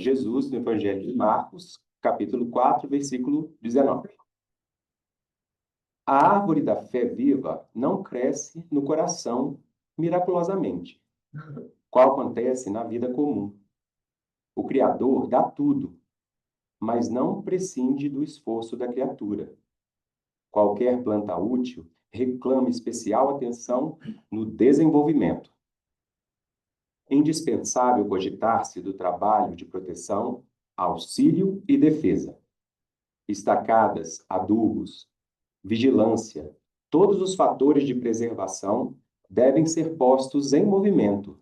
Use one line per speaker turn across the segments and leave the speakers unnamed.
Jesus no Evangelho de Marcos, capítulo 4, versículo 19. A árvore da fé viva não cresce no coração miraculosamente, qual acontece na vida comum. O Criador dá tudo, mas não prescinde do esforço da criatura. Qualquer planta útil reclama especial atenção no desenvolvimento. Indispensável cogitar-se do trabalho de proteção, auxílio e defesa. Estacadas, adubos, vigilância, todos os fatores de preservação devem ser postos em movimento,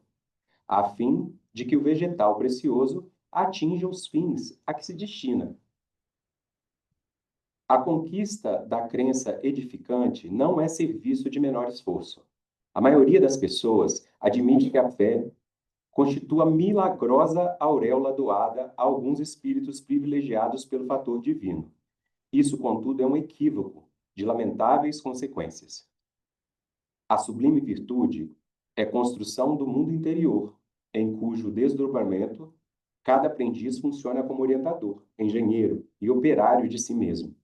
a fim de que o vegetal precioso atinja os fins a que se destina. A conquista da crença edificante não é serviço de menor esforço. A maioria das pessoas admite que a fé constitua milagrosa auréola doada a alguns espíritos privilegiados pelo fator divino. Isso, contudo, é um equívoco de lamentáveis consequências. A sublime virtude é construção do mundo interior, em cujo desdobramento cada aprendiz funciona como orientador, engenheiro e operário de si mesmo.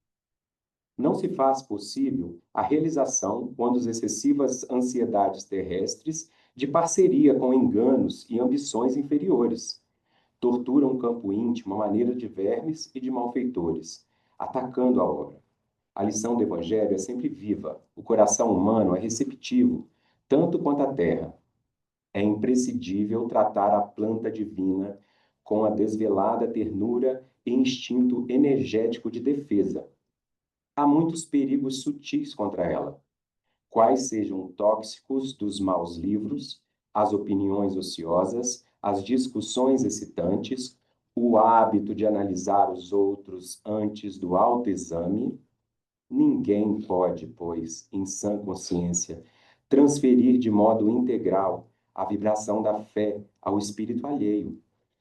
Não se faz possível a realização quando as excessivas ansiedades terrestres de parceria com enganos e ambições inferiores torturam o campo íntimo à maneira de vermes e de malfeitores, atacando a obra. A lição do Evangelho é sempre viva, o coração humano é receptivo, tanto quanto a terra. É imprescindível tratar a planta divina com a desvelada ternura e instinto energético de defesa. Há muitos perigos sutis contra ela, quais sejam tóxicos dos maus livros, as opiniões ociosas, as discussões excitantes, o hábito de analisar os outros antes do autoexame. Ninguém pode, pois, em sã consciência, transferir de modo integral a vibração da fé ao espírito alheio,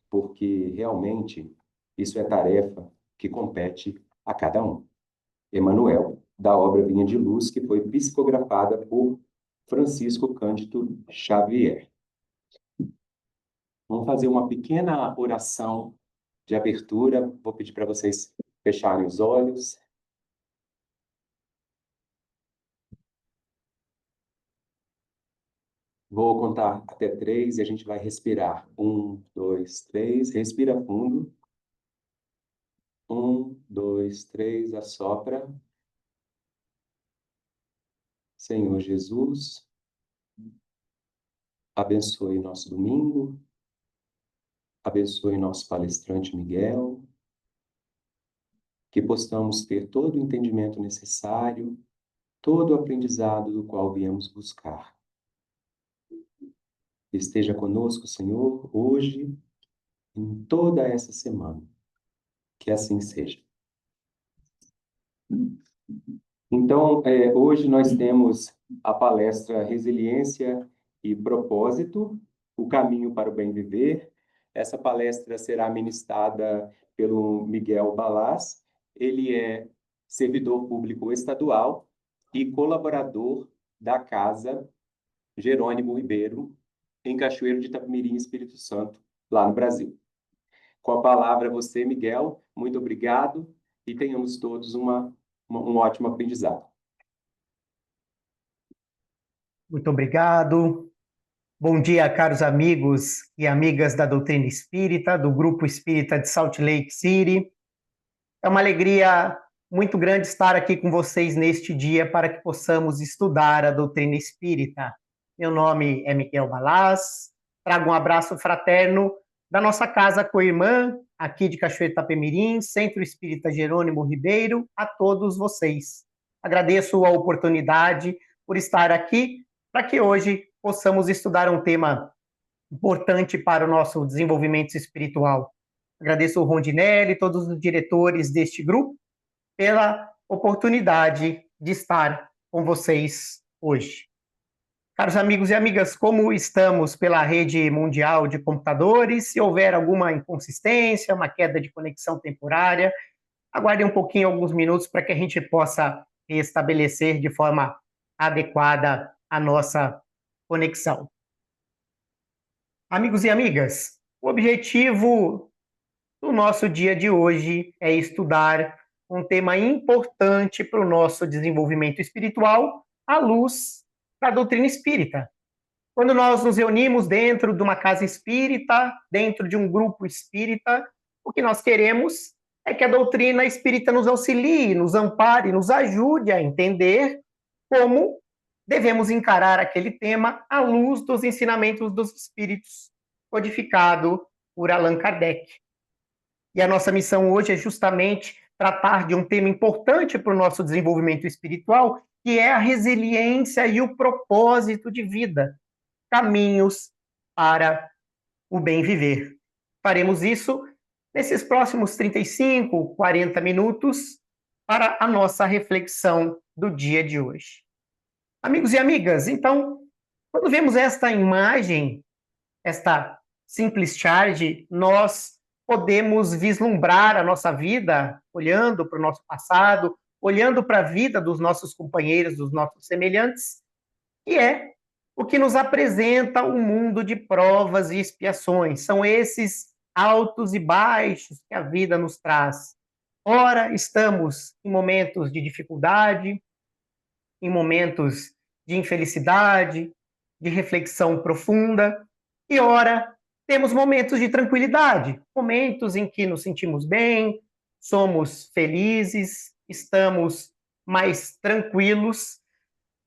porque, realmente, isso é tarefa que compete a cada um. Emanuel, da obra Vinha de Luz, que foi psicografada por Francisco Cândido Xavier. Vamos fazer uma pequena oração de abertura. Vou pedir para vocês fecharem os olhos. Vou contar até 3 e a gente vai respirar. 1, 2, 3. Respira fundo. 1, 2, 3. Assopra. Senhor Jesus, abençoe nosso domingo. Abençoe nosso palestrante Miguel. Que possamos ter todo o entendimento necessário, todo o aprendizado do qual viemos buscar. Esteja conosco, Senhor, hoje, em toda essa semana. Que assim seja. Então, hoje nós temos a palestra Resiliência e Propósito, o caminho para o bem viver. Essa palestra será ministrada pelo Miguel Balaz. Ele é servidor público estadual e colaborador da Casa Jerônimo Ribeiro, em Cachoeiro de Itapemirim, Espírito Santo, lá no Brasil. Com a palavra você, Miguel, muito obrigado e tenhamos todos um ótimo aprendizado.
Muito obrigado. Bom dia, caros amigos e amigas da doutrina espírita, do Grupo Espírita de Salt Lake City. É uma alegria muito grande estar aqui com vocês neste dia para que possamos estudar a doutrina espírita. Meu nome é Miguel Balaz, trago um abraço fraterno da nossa casa co-irmã, aqui de Cachoeiro de Itapemirim, Centro Espírita Jerônimo Ribeiro, a todos vocês. Agradeço a oportunidade por estar aqui, para que hoje possamos estudar um tema importante para o nosso desenvolvimento espiritual. Agradeço o Rondinelli e todos os diretores deste grupo pela oportunidade de estar com vocês hoje. Caros amigos e amigas, como estamos pela rede mundial de computadores, se houver alguma inconsistência, uma queda de conexão temporária, aguardem um pouquinho, alguns minutos, para que a gente possa restabelecer de forma adequada a nossa conexão. Amigos e amigas, o objetivo do nosso dia de hoje é estudar um tema importante para o nosso desenvolvimento espiritual, à luz da doutrina espírita. Quando nós nos reunimos dentro de uma casa espírita, dentro de um grupo espírita, o que nós queremos é que a doutrina espírita nos auxilie, nos ampare, nos ajude a entender como devemos encarar aquele tema à luz dos ensinamentos dos espíritos, codificado por Allan Kardec. E a nossa missão hoje é justamente tratar de um tema importante para o nosso desenvolvimento espiritual, que é a resiliência e o propósito de vida, caminhos para o bem viver. Faremos isso nesses próximos 35, 40 minutos para a nossa reflexão do dia de hoje. Amigos e amigas, então, quando vemos esta imagem, esta simples charge, nós podemos vislumbrar a nossa vida olhando para o nosso passado, olhando para a vida dos nossos companheiros, dos nossos semelhantes, e é o que nos apresenta um mundo de provas e expiações. São esses altos e baixos que a vida nos traz. Ora, estamos em momentos de dificuldade, em momentos de infelicidade, de reflexão profunda, e ora, temos momentos de tranquilidade, momentos em que nos sentimos bem, somos felizes, estamos mais tranquilos,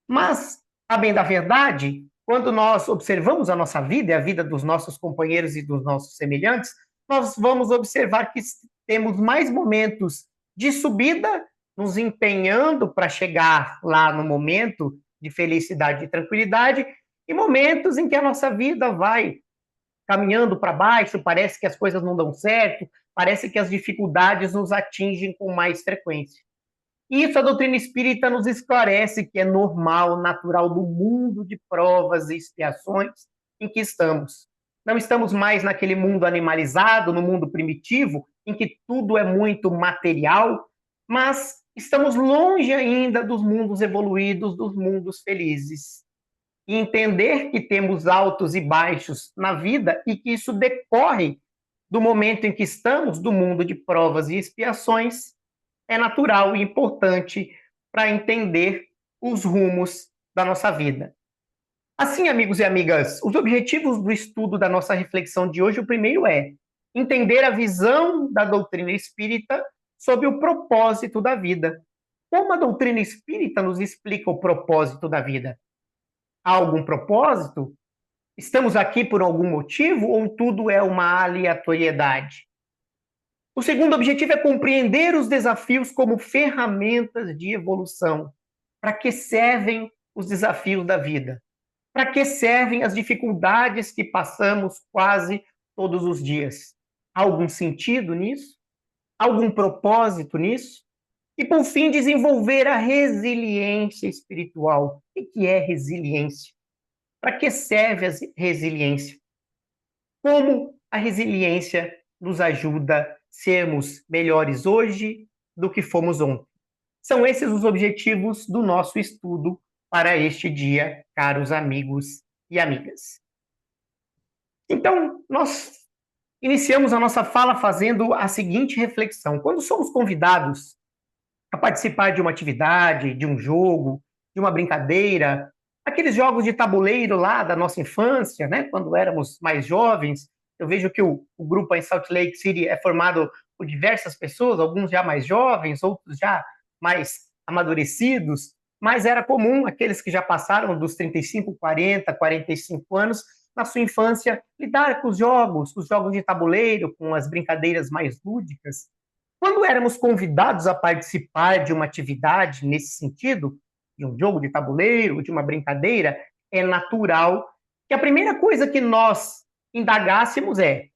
mas, a bem da verdade, quando nós observamos a nossa vida e a vida dos nossos companheiros e dos nossos semelhantes, nós vamos observar que temos mais momentos de subida, nos empenhando para chegar lá no momento de felicidade e tranquilidade, e momentos em que a nossa vida vai caminhando para baixo, parece que as coisas não dão certo, parece que as dificuldades nos atingem com mais frequência. Isso a doutrina espírita nos esclarece que é normal, natural do mundo de provas e expiações em que estamos. Não estamos mais naquele mundo animalizado, no mundo primitivo, em que tudo é muito material, mas estamos longe ainda dos mundos evoluídos, dos mundos felizes. E entender que temos altos e baixos na vida e que isso decorre do momento em que estamos, do mundo de provas e expiações, é natural e importante para entender os rumos da nossa vida. Assim, amigos e amigas, os objetivos do estudo da nossa reflexão de hoje, o primeiro é entender a visão da doutrina espírita sobre o propósito da vida. Como a doutrina espírita nos explica o propósito da vida? Há algum propósito? Estamos aqui por algum motivo ou tudo é uma aleatoriedade? O segundo objetivo é compreender os desafios como ferramentas de evolução. Para que servem os desafios da vida? Para que servem as dificuldades que passamos quase todos os dias? Há algum sentido nisso? Algum propósito nisso? E, por fim, desenvolver a resiliência espiritual. O que é resiliência? Para que serve a resiliência? Como a resiliência nos ajuda a sermos melhores hoje do que fomos ontem? São esses os objetivos do nosso estudo para este dia, caros amigos e amigas. Então, nós iniciamos a nossa fala fazendo a seguinte reflexão. Quando somos convidados a participar de uma atividade, de um jogo, de uma brincadeira, aqueles jogos de tabuleiro lá da nossa infância, né, quando éramos mais jovens, eu vejo que o grupo em Salt Lake City é formado por diversas pessoas, alguns já mais jovens, outros já mais amadurecidos, mas era comum aqueles que já passaram dos 35, 40, 45 anos, na sua infância, lidar com os jogos de tabuleiro, com as brincadeiras mais lúdicas. Quando éramos convidados a participar de uma atividade nesse sentido, de um jogo de tabuleiro, de uma brincadeira, é natural que a primeira coisa que nós indagássemos é: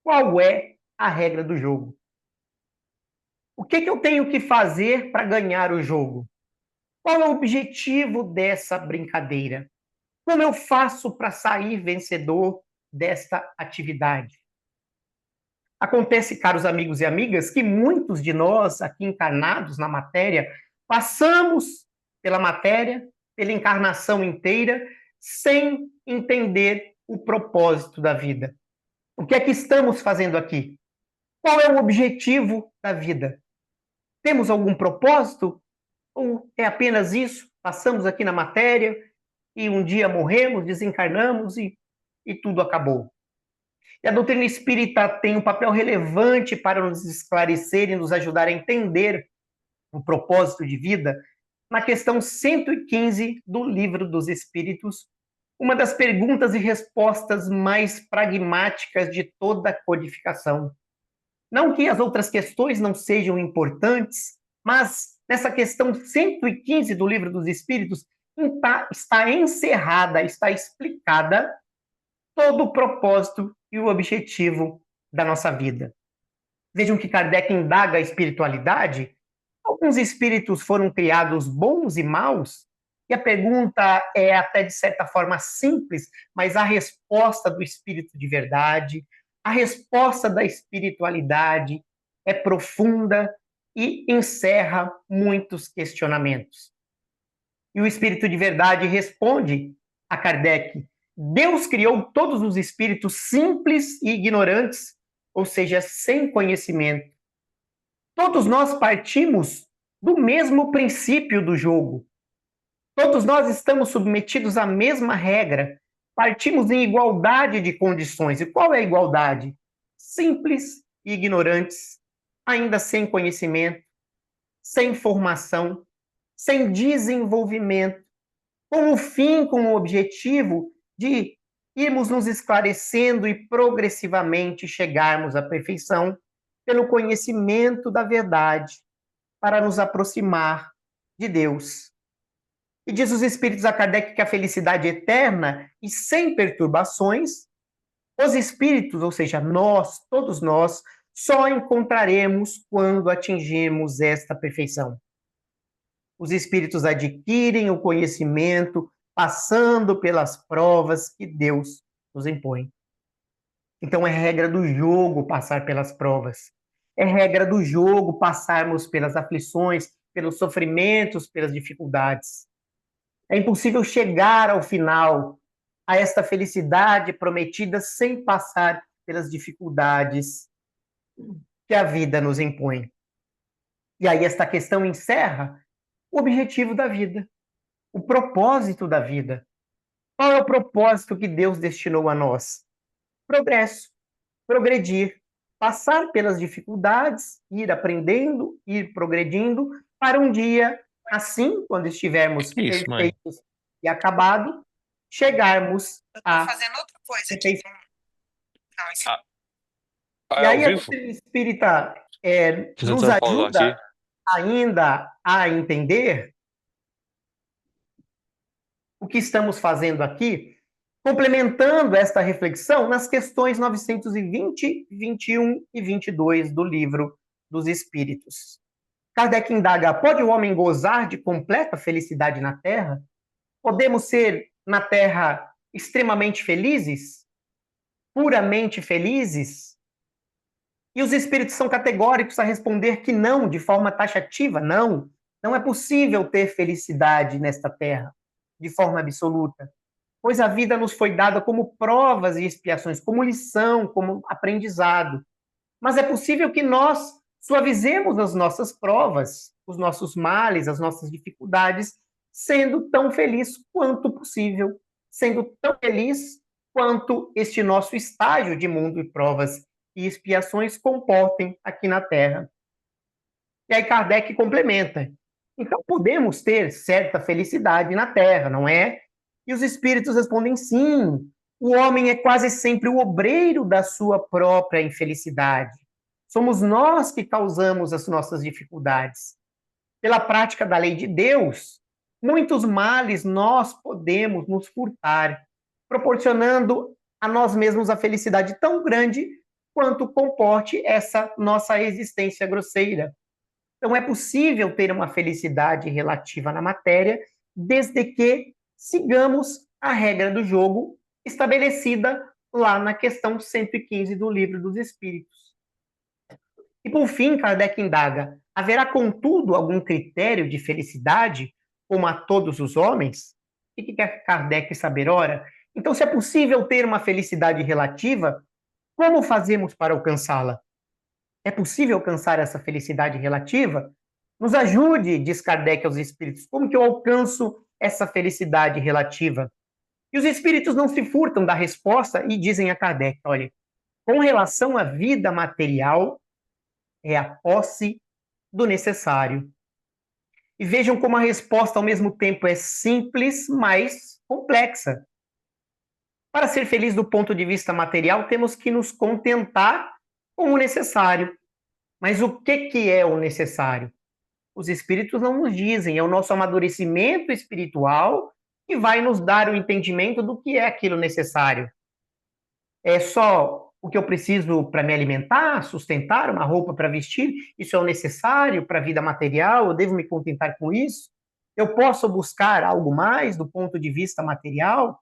qual é a regra do jogo? O que eu tenho que fazer para ganhar o jogo? Qual é o objetivo dessa brincadeira? Como eu faço para sair vencedor desta atividade? Acontece, caros amigos e amigas, que muitos de nós, aqui encarnados na matéria, passamos pela matéria, pela encarnação inteira, sem entender o propósito da vida. O que é que estamos fazendo aqui? Qual é o objetivo da vida? Temos algum propósito? Ou é apenas isso? Passamos aqui na matéria e um dia morremos, desencarnamos e tudo acabou. E a doutrina espírita tem um papel relevante para nos esclarecer e nos ajudar a entender o propósito de vida. Na questão 115 do Livro dos Espíritos, uma das perguntas e respostas mais pragmáticas de toda a codificação. Não que as outras questões não sejam importantes, mas nessa questão 115 do Livro dos Espíritos está encerrada, está explicada todo o propósito e o objetivo da nossa vida. Vejam que Kardec indaga a espiritualidade. Alguns espíritos foram criados bons e maus? E a pergunta é até de certa forma simples, mas a resposta do espírito de verdade, a resposta da espiritualidade é profunda e encerra muitos questionamentos. E o espírito de verdade responde a Kardec: Deus criou todos os espíritos simples e ignorantes, ou seja, sem conhecimento. Todos nós partimos do mesmo princípio do jogo. Todos nós estamos submetidos à mesma regra. Partimos em igualdade de condições. E qual é a igualdade? Simples e ignorantes, ainda sem conhecimento, sem formação, sem desenvolvimento, com o fim, com o objetivo de irmos nos esclarecendo e progressivamente chegarmos à perfeição pelo conhecimento da verdade, para nos aproximar de Deus. E diz os Espíritos a Kardec que a felicidade eterna e sem perturbações, os Espíritos, ou seja, nós, todos nós, só encontraremos quando atingirmos esta perfeição. Os Espíritos adquirem o conhecimento passando pelas provas que Deus nos impõe. Então é regra do jogo passar pelas provas. É regra do jogo passarmos pelas aflições, pelos sofrimentos, pelas dificuldades. É impossível chegar ao final, a esta felicidade prometida, sem passar pelas dificuldades que a vida nos impõe. E aí esta questão encerra o objetivo da vida, o propósito da vida. Qual é o propósito que Deus destinou a nós? Progresso, progredir, passar pelas dificuldades, ir aprendendo, ir progredindo, para um dia, assim, quando estivermos
Isso, mãe.
perfeitos e acabados, chegarmos a
fazendo outra coisa aqui.
perfeição.
Não, isso...
E
ao
aí a
vivo?
doutrina espírita
Fiz um
nos
desapolo
ajuda
aqui.
ainda a entender o que estamos fazendo aqui, complementando esta reflexão nas questões 920, 21 e 22 do Livro dos Espíritos. Kardec indaga: pode o homem gozar de completa felicidade na Terra? Podemos ser, na Terra, extremamente felizes? Puramente felizes? E os espíritos são categóricos a responder que não, de forma taxativa: não. Não é possível ter felicidade nesta Terra, de forma absoluta, pois a vida nos foi dada como provas e expiações, como lição, como aprendizado. Mas é possível que nós suavizemos as nossas provas, os nossos males, as nossas dificuldades, sendo tão feliz quanto possível, sendo tão feliz quanto este nosso estágio de mundo e provas e expiações comportem aqui na Terra. E aí Kardec complementa: então podemos ter certa felicidade na Terra, não é? E os espíritos respondem: sim, o homem é quase sempre o obreiro da sua própria infelicidade. Somos nós que causamos as nossas dificuldades. Pela prática da lei de Deus, muitos males nós podemos nos furtar, proporcionando a nós mesmos a felicidade tão grande quanto comporte essa nossa existência grosseira. Então é possível ter uma felicidade relativa na matéria, desde que sigamos a regra do jogo estabelecida lá na questão 115 do Livro dos Espíritos. E por fim, Kardec indaga: haverá, contudo, algum critério de felicidade, como a todos os homens? O que quer Kardec saber? Ora, então, se é possível ter uma felicidade relativa, como fazemos para alcançá-la? É possível alcançar essa felicidade relativa? Nos ajude, diz Kardec aos espíritos, como que eu alcanço essa felicidade relativa? E os espíritos não se furtam da resposta e dizem a Kardec, olha, com relação à vida material, é a posse do necessário. E vejam como a resposta ao mesmo tempo é simples, mas complexa. Para ser feliz do ponto de vista material, temos que nos contentar com o necessário. Mas o que é o necessário? Os espíritos não nos dizem, é o nosso amadurecimento espiritual que vai nos dar o entendimento do que é aquilo necessário. É só o que eu preciso para me alimentar, sustentar, uma roupa para vestir? Isso é o necessário para a vida material? Eu devo me contentar com isso? Eu posso buscar algo mais do ponto de vista material?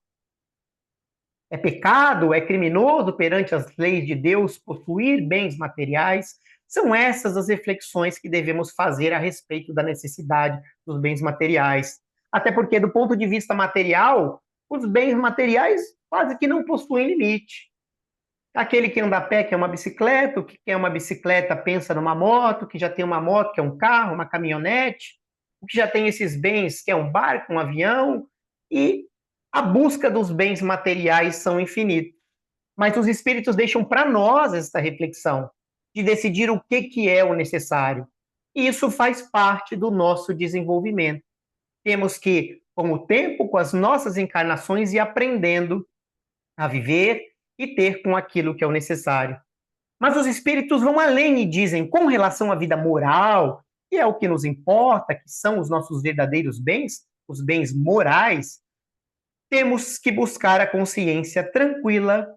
É pecado, é criminoso perante as leis de Deus possuir bens materiais? São essas as reflexões que devemos fazer a respeito da necessidade dos bens materiais. Até porque, do ponto de vista material, os bens materiais quase que não possuem limite. Aquele que anda a pé quer uma bicicleta, o que quer uma bicicleta pensa numa moto, o que já tem uma moto quer um carro, uma caminhonete, o que já tem esses bens quer um barco, um avião, e a busca dos bens materiais são infinitos. Mas os espíritos deixam para nós esta reflexão de decidir o que é o necessário. E isso faz parte do nosso desenvolvimento. Temos que, com o tempo, com as nossas encarnações, ir aprendendo a viver e ter com aquilo que é o necessário. Mas os espíritos vão além e dizem, com relação à vida moral, que é o que nos importa, que são os nossos verdadeiros bens, os bens morais, temos que buscar a consciência tranquila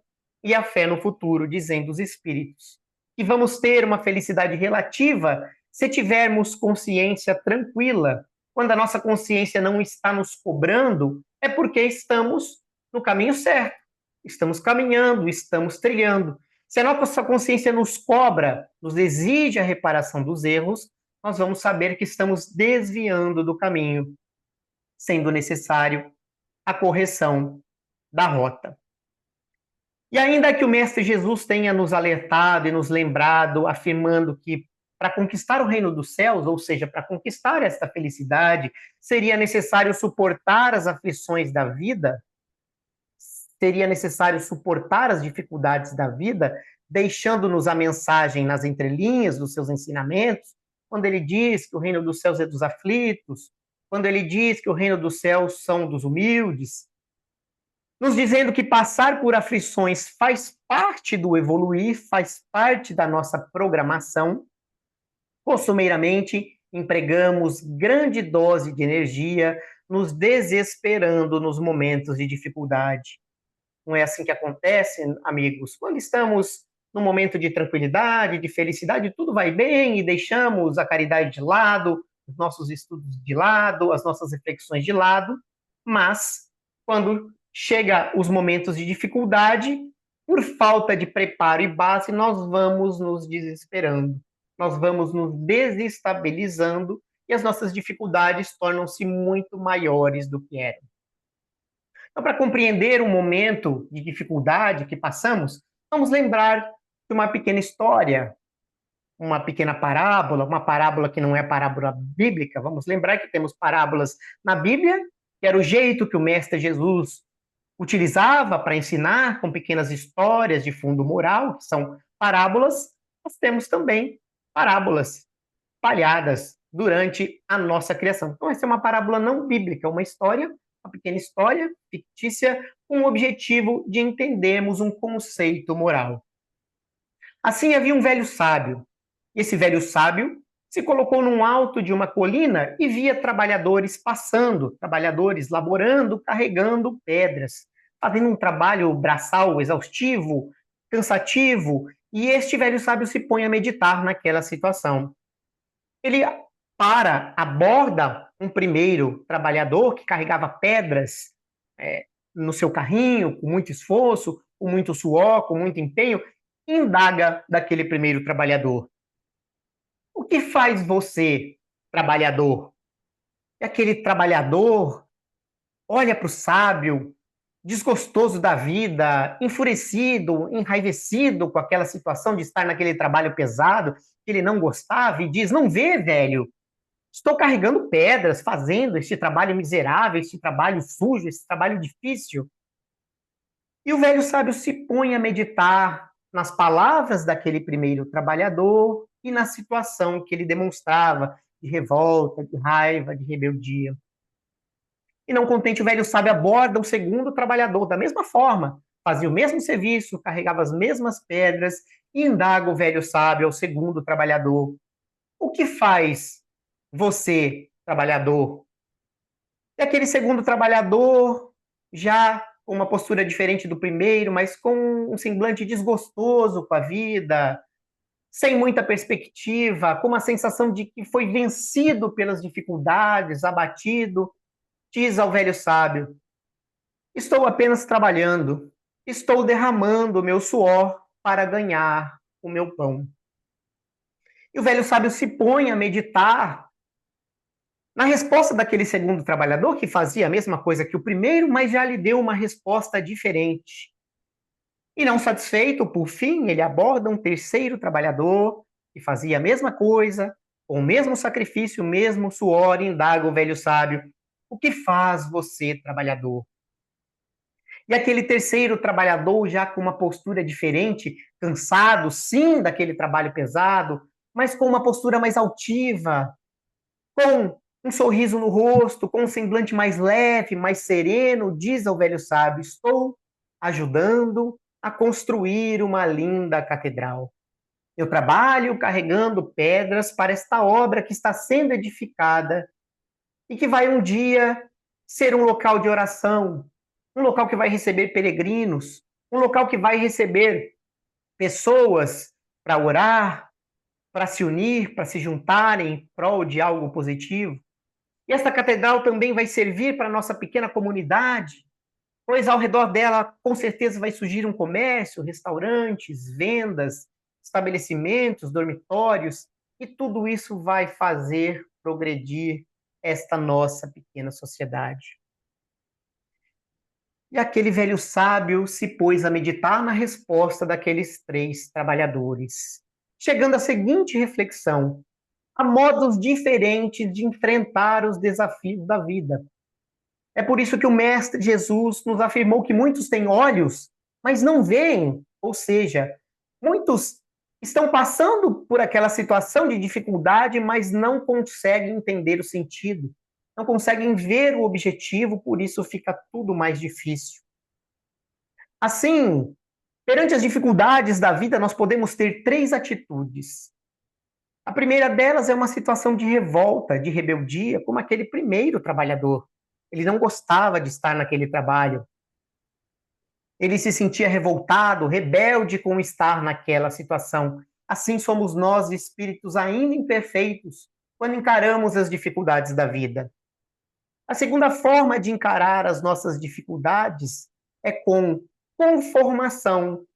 e a fé no futuro, dizendo os espíritos. E vamos ter uma felicidade relativa se tivermos consciência tranquila. Quando a nossa consciência não está nos cobrando, é porque estamos no caminho certo. Estamos caminhando, estamos trilhando. Se a nossa consciência nos cobra, nos exige a reparação dos erros, nós vamos saber que estamos desviando do caminho, sendo necessário a correção da rota. E ainda que o Mestre Jesus tenha nos alertado e nos lembrado, afirmando que para conquistar o reino dos céus, ou seja, para conquistar esta felicidade, seria necessário suportar as aflições da vida, seria necessário suportar as dificuldades da vida, deixando-nos a mensagem nas entrelinhas dos seus ensinamentos, quando ele diz que o reino dos céus é dos aflitos, quando ele diz que o reino dos céus são dos humildes, nos dizendo que passar por aflições faz parte do evoluir, faz parte da nossa programação. Costumeiramente, empregamos grande dose de energia nos desesperando nos momentos de dificuldade. Não é assim que acontece, amigos? Quando estamos num momento de tranquilidade, de felicidade, tudo vai bem e deixamos a caridade de lado, os nossos estudos de lado, as nossas reflexões de lado, mas quando chega os momentos de dificuldade, por falta de preparo e base, nós vamos nos desesperando, nós vamos nos desestabilizando e as nossas dificuldades tornam-se muito maiores do que eram. Então, para compreender um momento de dificuldade que passamos, vamos lembrar de uma pequena história, uma pequena parábola, uma parábola que não é parábola bíblica. Vamos lembrar que temos parábolas na Bíblia, que era o jeito que o Mestre Jesus utilizava para ensinar com pequenas histórias de fundo moral, que são parábolas. Nós temos também parábolas espalhadas durante a nossa criação. Então, essa é uma parábola não bíblica, uma história, uma pequena história fictícia, com o objetivo de entendermos um conceito moral. Assim, havia um velho sábio. Esse velho sábio se colocou num alto de uma colina e via trabalhadores passando, trabalhadores laborando, carregando pedras, fazendo um trabalho braçal exaustivo, cansativo, e este velho sábio se põe a meditar naquela situação. Ele aborda um primeiro trabalhador que carregava pedras no seu carrinho, com muito esforço, com muito suor, com muito empenho, e indaga daquele primeiro trabalhador. O que faz você, trabalhador? E aquele trabalhador olha para o sábio, desgostoso da vida, enfurecido, enraivecido com aquela situação de estar naquele trabalho pesado que ele não gostava e diz: não vê, velho, estou carregando pedras, fazendo este trabalho miserável, este trabalho sujo, este trabalho difícil. E o velho sábio se põe a meditar nas palavras daquele primeiro trabalhador e na situação que ele demonstrava de revolta, de raiva, de rebeldia. E não contente, o velho sábio aborda o segundo trabalhador da mesma forma, fazia o mesmo serviço, carregava as mesmas pedras e indaga o velho sábio ao segundo trabalhador: o que faz você, trabalhador? E aquele segundo trabalhador, já com uma postura diferente do primeiro, mas com um semblante desgostoso com a vida, sem muita perspectiva, com uma sensação de que foi vencido pelas dificuldades, abatido, diz ao velho sábio: estou apenas trabalhando, estou derramando o meu suor para ganhar o meu pão. E o velho sábio se põe a meditar na resposta daquele segundo trabalhador, que fazia a mesma coisa que o primeiro, mas já lhe deu uma resposta diferente. E não satisfeito, por fim, ele aborda um terceiro trabalhador, que fazia a mesma coisa, com o mesmo sacrifício, o mesmo suor, e indaga o velho sábio: o que faz você, trabalhador? E aquele terceiro trabalhador, já com uma postura diferente, cansado, sim, daquele trabalho pesado, mas com uma postura mais altiva, com um sorriso no rosto, com um semblante mais leve, mais sereno, diz ao velho sábio: estou ajudando a construir uma linda catedral. Eu trabalho carregando pedras para esta obra que está sendo edificada e que vai um dia ser um local de oração, um local que vai receber peregrinos, um local que vai receber pessoas para orar, para se unir, para se juntarem em prol de algo positivo. E esta catedral também vai servir para a nossa pequena comunidade, pois ao redor dela, com certeza, vai surgir um comércio, restaurantes, vendas, estabelecimentos, dormitórios, e tudo isso vai fazer progredir esta nossa pequena sociedade. E aquele velho sábio se pôs a meditar na resposta daqueles três trabalhadores, chegando à seguinte reflexão: há modos diferentes de enfrentar os desafios da vida. É por isso que o Mestre Jesus nos afirmou que muitos têm olhos, mas não veem, ou seja, muitos estão passando por aquela situação de dificuldade, mas não conseguem entender o sentido, não conseguem ver o objetivo, por isso fica tudo mais difícil. Assim, perante as dificuldades da vida, nós podemos ter três atitudes. A primeira delas é uma situação de revolta, de rebeldia, como aquele primeiro trabalhador. Ele não gostava de estar naquele trabalho. Ele se sentia revoltado, rebelde com estar naquela situação. Assim somos nós, espíritos ainda imperfeitos, quando encaramos as dificuldades da vida. A segunda forma de encarar as nossas dificuldades é com conformação,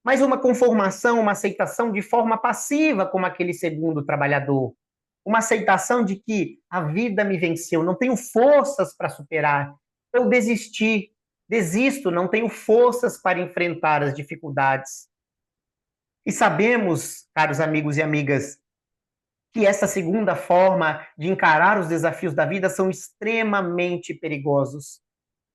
mas uma conformação, uma aceitação de forma passiva, como aquele segundo trabalhador. Uma aceitação de que a vida me venceu, não tenho forças para superar, eu desisto, não tenho forças para enfrentar as dificuldades. E sabemos, caros amigos e amigas, que essa segunda forma de encarar os desafios da vida são extremamente perigosos,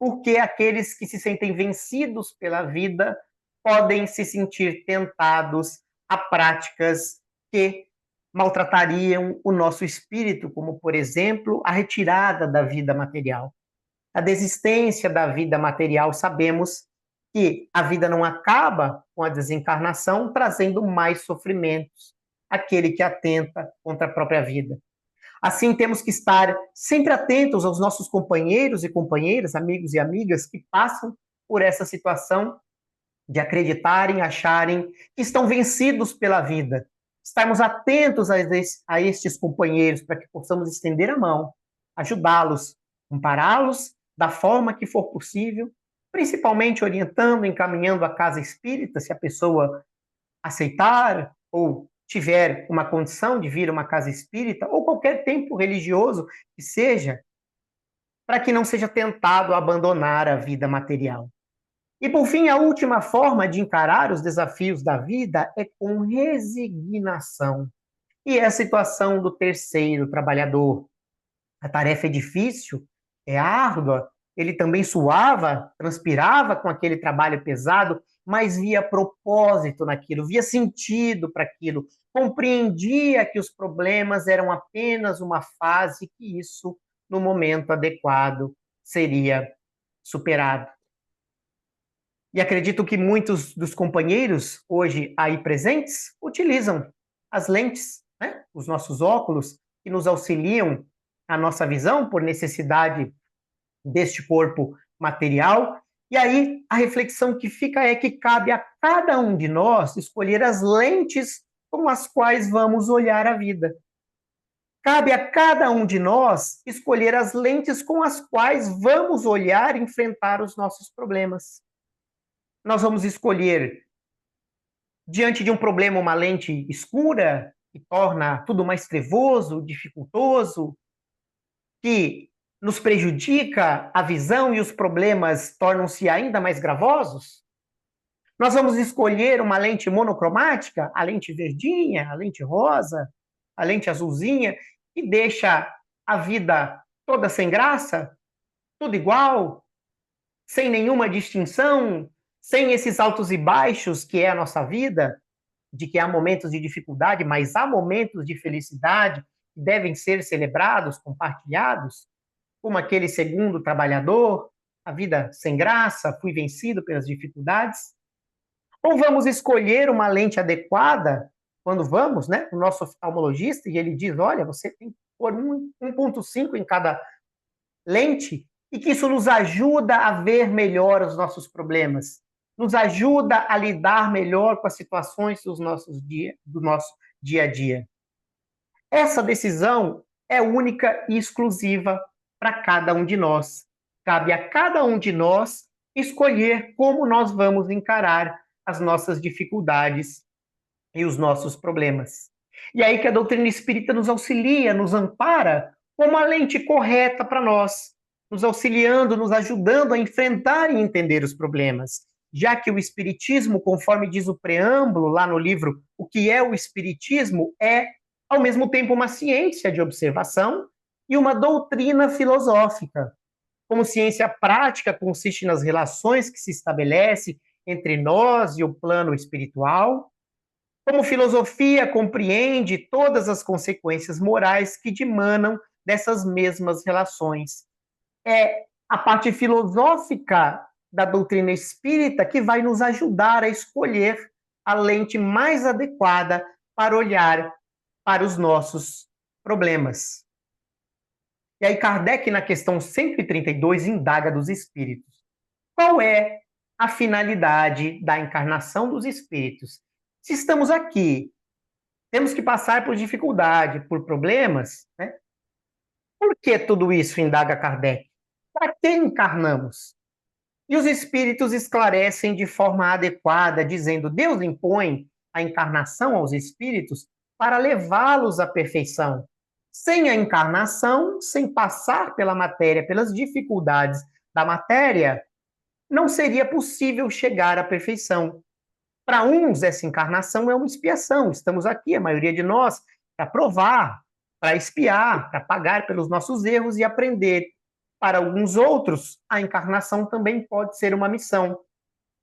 porque aqueles que se sentem vencidos pela vida podem se sentir tentados a práticas que maltratariam o nosso espírito, como, por exemplo, a retirada da vida material. A desistência da vida material, sabemos que a vida não acaba com a desencarnação, trazendo mais sofrimentos àquele que atenta contra a própria vida. Assim, temos que estar sempre atentos aos nossos companheiros e companheiras, amigos e amigas que passam por essa situação de acreditarem, acharem que estão vencidos pela vida. Estarmos atentos a estes companheiros para que possamos estender a mão, ajudá-los, ampará-los da forma que for possível, principalmente orientando, encaminhando a casa espírita, se a pessoa aceitar ou tiver uma condição de vir a uma casa espírita, ou qualquer templo religioso que seja, para que não seja tentado a abandonar a vida material. E, por fim, a última forma de encarar os desafios da vida é com resignação. E é a situação do terceiro trabalhador. A tarefa é difícil, é árdua, ele também suava, transpirava com aquele trabalho pesado, mas via propósito naquilo, via sentido para aquilo, compreendia que os problemas eram apenas uma fase, que isso, no momento adequado, seria superado. E acredito que muitos dos companheiros hoje aí presentes utilizam as lentes, né? Os nossos óculos, que nos auxiliam a nossa visão por necessidade deste corpo material. E aí a reflexão que fica é que cabe a cada um de nós escolher as lentes com as quais vamos olhar a vida. Cabe a cada um de nós escolher as lentes com as quais vamos olhar e enfrentar os nossos problemas. Nós vamos escolher, diante de um problema, uma lente escura, que torna tudo mais trevoso, dificultoso, que nos prejudica a visão e os problemas tornam-se ainda mais gravosos? Nós vamos escolher uma lente monocromática, a lente verdinha, a lente rosa, a lente azulzinha, que deixa a vida toda sem graça, tudo igual, sem nenhuma distinção, sem esses altos e baixos que é a nossa vida, de que há momentos de dificuldade, mas há momentos de felicidade que devem ser celebrados, compartilhados, como aquele segundo trabalhador, a vida sem graça, fui vencido pelas dificuldades? Ou vamos escolher uma lente adequada quando vamos, né, o nosso oftalmologista, e ele diz, olha, você tem que pôr 1,5 em cada lente, e que isso nos ajuda a ver melhor os nossos problemas, nos ajuda a lidar melhor com as situações do nosso dia a dia. Essa decisão é única e exclusiva para cada um de nós. Cabe a cada um de nós escolher como nós vamos encarar as nossas dificuldades e os nossos problemas. E aí que a doutrina espírita nos auxilia, nos ampara como a lente correta para nós, nos auxiliando, nos ajudando a enfrentar e entender os problemas. Já que o espiritismo, conforme diz o preâmbulo lá no livro O que é o Espiritismo, é ao mesmo tempo uma ciência de observação e uma doutrina filosófica. Como ciência prática, consiste nas relações que se estabelece entre nós e o plano espiritual. Como filosofia, compreende todas as consequências morais que dimanam dessas mesmas relações. É a parte filosófica da doutrina espírita que vai nos ajudar a escolher a lente mais adequada para olhar para os nossos problemas. E aí Kardec, na questão 132, indaga dos espíritos. Qual é a finalidade da encarnação dos espíritos? Se estamos aqui, temos que passar por dificuldade, por problemas, né? Por que tudo isso, indaga Kardec? Para que encarnamos? E os espíritos esclarecem de forma adequada, dizendo: Deus impõe a encarnação aos espíritos para levá-los à perfeição. Sem a encarnação, sem passar pela matéria, pelas dificuldades da matéria, não seria possível chegar à perfeição. Para uns, essa encarnação é uma expiação. Estamos aqui, a maioria de nós, para provar, para expiar, para pagar pelos nossos erros e aprender. Para alguns outros, a encarnação também pode ser uma missão.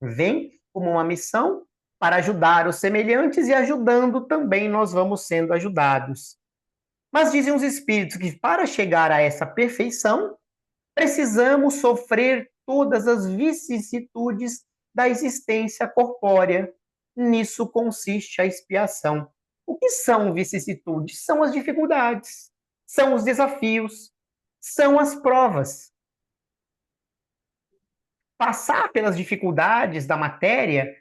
Vem como uma missão para ajudar os semelhantes e ajudando também nós vamos sendo ajudados. Mas dizem os espíritos que para chegar a essa perfeição, precisamos sofrer todas as vicissitudes da existência corpórea. Nisso consiste a expiação. O que são vicissitudes? São as dificuldades, são os desafios, são as provas. Passar pelas dificuldades da matéria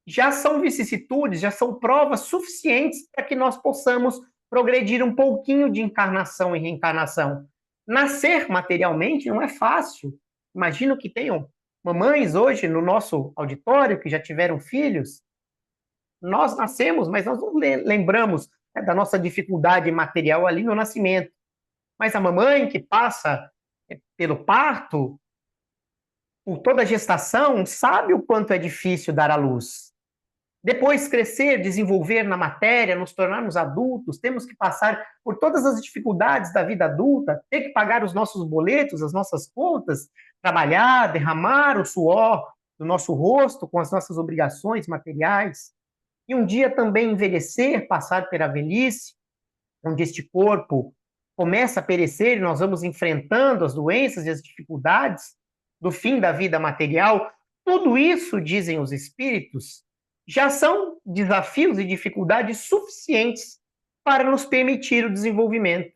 já são vicissitudes, já são provas suficientes para que nós possamos progredir um pouquinho de encarnação e reencarnação. Nascer materialmente não é fácil. Imagino que tenham mamães hoje no nosso auditório que já tiveram filhos. Nós nascemos, mas nós não lembramos, né, da nossa dificuldade material ali no nascimento. Mas a mamãe que passa pelo parto, por toda a gestação, sabe o quanto é difícil dar à luz. Depois crescer, desenvolver na matéria, nos tornarmos adultos, temos que passar por todas as dificuldades da vida adulta, ter que pagar os nossos boletos, as nossas contas, trabalhar, derramar o suor do nosso rosto com as nossas obrigações materiais. E um dia também envelhecer, passar pela velhice, onde este corpo começa a perecer e nós vamos enfrentando as doenças e as dificuldades do fim da vida material. Tudo isso, dizem os espíritos, já são desafios e dificuldades suficientes para nos permitir o desenvolvimento.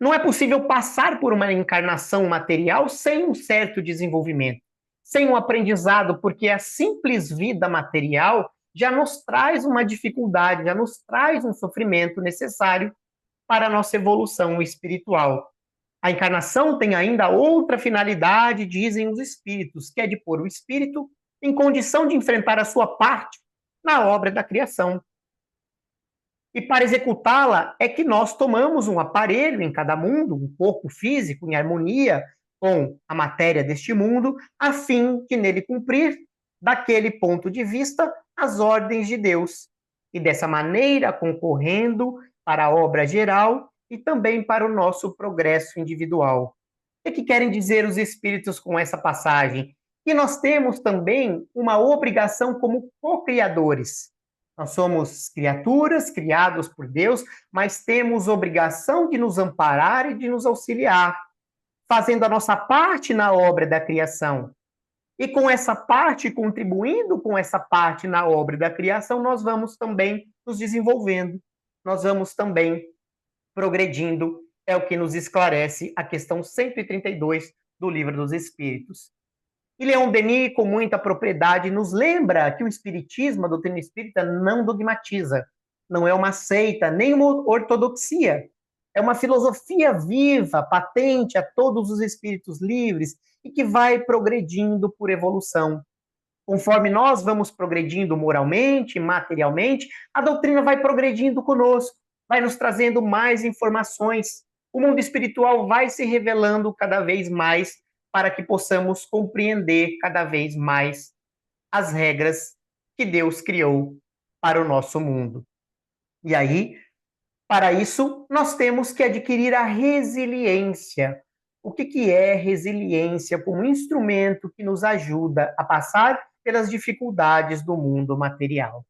Não é possível passar por uma encarnação material sem um certo desenvolvimento, sem um aprendizado, porque a simples vida material já nos traz uma dificuldade, já nos traz um sofrimento necessário para a nossa evolução espiritual. A encarnação tem ainda outra finalidade, dizem os espíritos, que é de pôr o espírito em condição de enfrentar a sua parte na obra da criação. E para executá-la é que nós tomamos um aparelho em cada mundo, um corpo físico em harmonia com a matéria deste mundo, a fim de nele cumprir, daquele ponto de vista, as ordens de Deus. E dessa maneira concorrendo para a obra geral e também para o nosso progresso individual. O que querem dizer os espíritos com essa passagem? Que nós temos também uma obrigação como co-criadores. Nós somos criaturas criados por Deus, mas temos obrigação de nos amparar e de nos auxiliar, fazendo a nossa parte na obra da criação. E com essa parte, contribuindo com essa parte na obra da criação, nós vamos também nos desenvolvendo, nós vamos também progredindo, é o que nos esclarece a questão 132 do Livro dos Espíritos. E Leon Denis, com muita propriedade, nos lembra que o Espiritismo, a doutrina espírita, não dogmatiza, não é uma seita, nem uma ortodoxia. É uma filosofia viva, patente a todos os espíritos livres e que vai progredindo por evolução. Conforme nós vamos progredindo moralmente, materialmente, a doutrina vai progredindo conosco, vai nos trazendo mais informações. O mundo espiritual vai se revelando cada vez mais para que possamos compreender cada vez mais as regras que Deus criou para o nosso mundo. E aí, para isso, nós temos que adquirir a resiliência. O que é resiliência como instrumento que nos ajuda a passar pelas dificuldades do mundo material?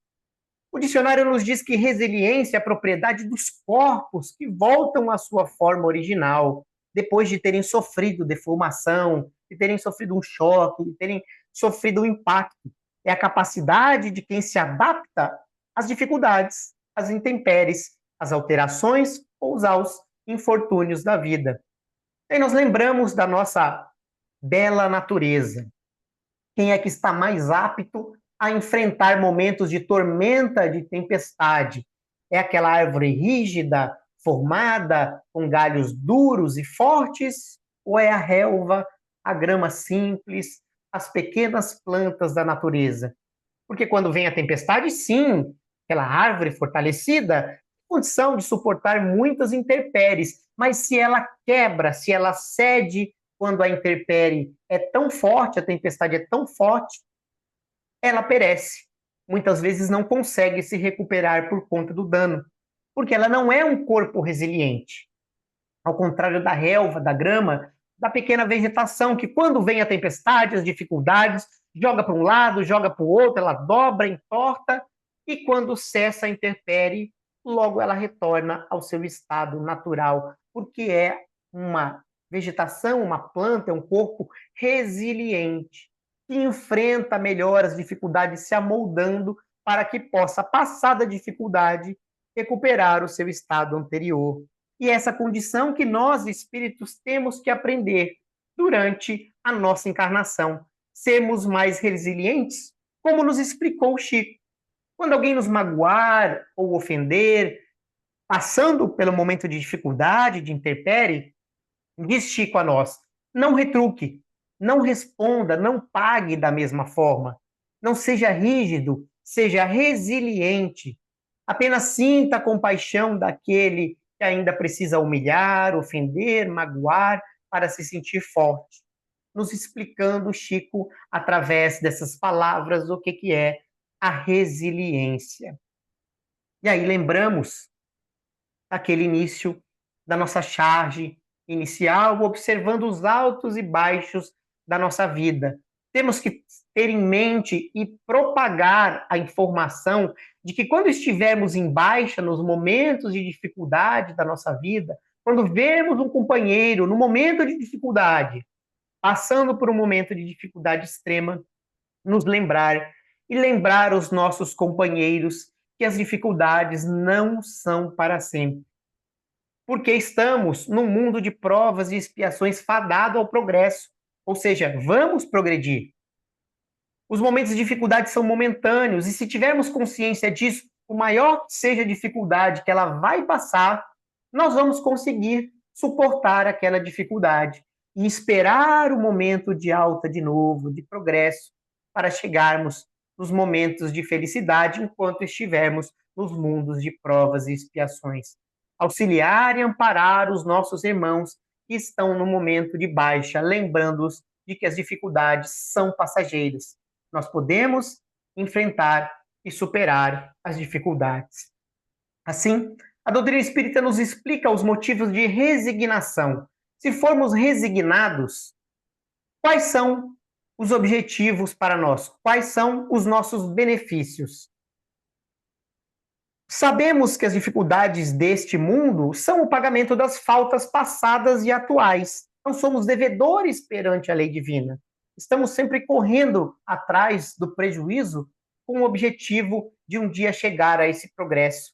O dicionário nos diz que resiliência é a propriedade dos corpos que voltam à sua forma original, depois de terem sofrido deformação, de terem sofrido um choque, de terem sofrido um impacto. É a capacidade de quem se adapta às dificuldades, às intempéries, às alterações ou aos infortúnios da vida. E nós lembramos da nossa bela natureza. Quem é que está mais apto a enfrentar momentos de tormenta, de tempestade? É aquela árvore rígida, formada, com galhos duros e fortes? Ou é a relva, a grama simples, as pequenas plantas da natureza? Porque quando vem a tempestade, sim, aquela árvore fortalecida tem condição de suportar muitas intempéries, mas se ela quebra, se ela cede quando a intempérie é tão forte, a tempestade é tão forte, ela perece. Muitas vezes não consegue se recuperar por conta do dano, porque ela não é um corpo resiliente. Ao contrário da relva, da grama, da pequena vegetação, que quando vem a tempestade, as dificuldades, joga para um lado, joga para o outro, ela dobra, entorta, e quando cessa a intempérie, logo ela retorna ao seu estado natural, porque é uma vegetação, uma planta, é um corpo resiliente, que enfrenta melhor as dificuldades, se amoldando para que possa, passar da dificuldade, recuperar o seu estado anterior. E essa condição que nós, espíritos, temos que aprender durante a nossa encarnação. Sermos mais resilientes, como nos explicou o Chico. Quando alguém nos magoar ou ofender, passando pelo momento de dificuldade, de intempérie, diz Chico a nós, não retruque, não responda, não pague da mesma forma. Não seja rígido, seja resiliente. Apenas sinta a compaixão daquele que ainda precisa humilhar, ofender, magoar, para se sentir forte. nos explicando, Chico, através dessas palavras, o que é a resiliência. E aí lembramos aquele início da nossa charge inicial, observando os altos e baixos da nossa vida. Temos que ter em mente e propagar a informação de que quando estivermos em baixa, nos momentos de dificuldade da nossa vida, quando vemos um companheiro no momento de dificuldade, passando por um momento de dificuldade extrema, nos lembrar e lembrar os nossos companheiros que as dificuldades não são para sempre. Porque estamos num mundo de provas e expiações fadado ao progresso, ou seja, vamos progredir. Os momentos de dificuldade são momentâneos, e se tivermos consciência disso, o maior que seja a dificuldade que ela vai passar, nós vamos conseguir suportar aquela dificuldade e esperar o momento de alta de novo, de progresso, para chegarmos nos momentos de felicidade enquanto estivermos nos mundos de provas e expiações. Auxiliar e amparar os nossos irmãos que estão no momento de baixa, lembrando-os de que as dificuldades são passageiras. Nós podemos enfrentar e superar as dificuldades. Assim, a doutrina espírita nos explica os motivos de resignação. Se formos resignados, quais são os objetivos para nós? Quais são os nossos benefícios? Sabemos que as dificuldades deste mundo são o pagamento das faltas passadas e atuais. Não somos devedores perante a lei divina. Estamos sempre correndo atrás do prejuízo com o objetivo de um dia chegar a esse progresso.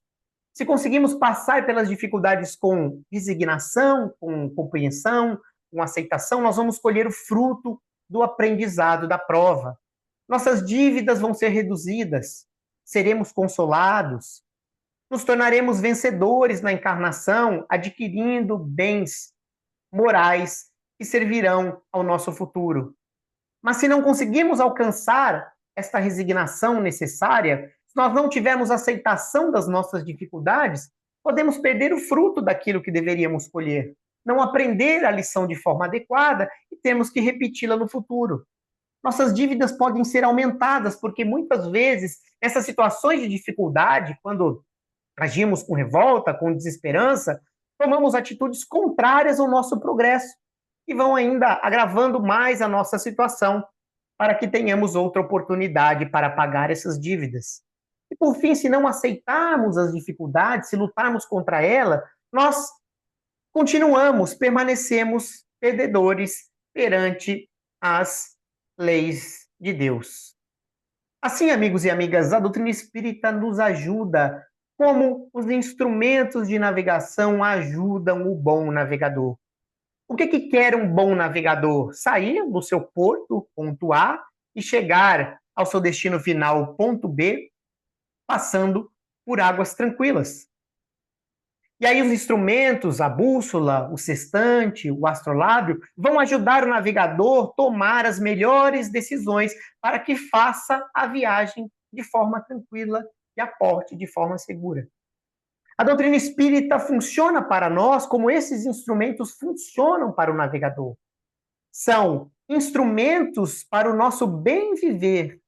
Se conseguimos passar pelas dificuldades com resignação, com compreensão, com aceitação, nós vamos colher o fruto do aprendizado da prova. Nossas dívidas vão ser reduzidas, seremos consolados, nos tornaremos vencedores na encarnação, adquirindo bens morais que servirão ao nosso futuro. Mas se não conseguirmos alcançar esta resignação necessária, se nós não tivermos aceitação das nossas dificuldades, podemos perder o fruto daquilo que deveríamos colher, não aprender a lição de forma adequada e temos que repeti-la no futuro. Nossas dívidas podem ser aumentadas, porque muitas vezes, nessas situações de dificuldade, quando agimos com revolta, com desesperança, tomamos atitudes contrárias ao nosso progresso e vão ainda agravando mais a nossa situação para que tenhamos outra oportunidade para pagar essas dívidas. E, por fim, se não aceitarmos as dificuldades, se lutarmos contra ela, nós permanecemos perdedores perante as leis de Deus. Assim, amigos e amigas, a doutrina espírita nos ajuda como os instrumentos de navegação ajudam o bom navegador. O que quer um bom navegador? Sair do seu porto, ponto A, e chegar ao seu destino final, ponto B, passando por águas tranquilas. E aí os instrumentos, a bússola, o sextante, o astrolábio, vão ajudar o navegador a tomar as melhores decisões para que faça a viagem de forma tranquila e aporte de forma segura. A doutrina espírita funciona para nós como esses instrumentos funcionam para o navegador. São instrumentos para o nosso bem viver.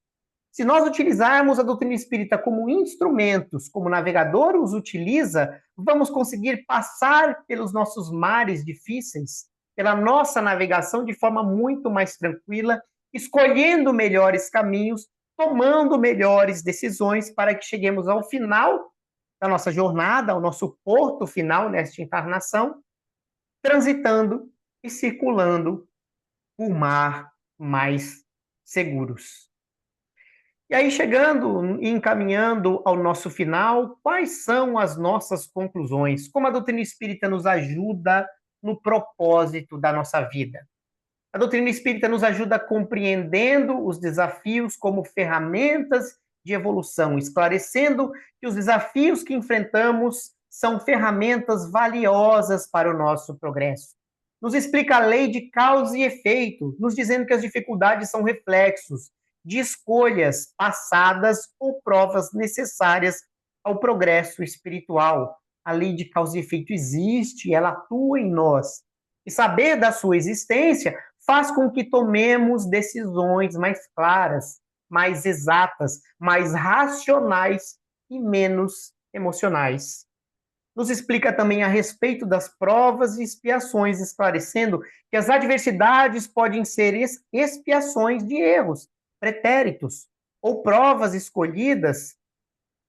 Se nós utilizarmos a doutrina espírita como instrumentos, como o navegador os utiliza, vamos conseguir passar pelos nossos mares difíceis, pela nossa navegação de forma muito mais tranquila, escolhendo melhores caminhos, tomando melhores decisões para que cheguemos ao final da nossa jornada, ao nosso porto final nesta encarnação, transitando e circulando por mar mais seguros. E aí, chegando e encaminhando ao nosso final, quais são as nossas conclusões? Como a doutrina espírita nos ajuda no propósito da nossa vida? A doutrina espírita nos ajuda compreendendo os desafios como ferramentas de evolução, esclarecendo que os desafios que enfrentamos são ferramentas valiosas para o nosso progresso. Nos explica a lei de causa e efeito, nos dizendo que as dificuldades são reflexos de escolhas passadas ou provas necessárias ao progresso espiritual. A lei de causa e efeito existe, ela atua em nós. E saber da sua existência faz com que tomemos decisões mais claras, mais exatas, mais racionais e menos emocionais. Nos explica também a respeito das provas e expiações, esclarecendo que as adversidades podem ser expiações de erros, pretéritos, ou provas escolhidas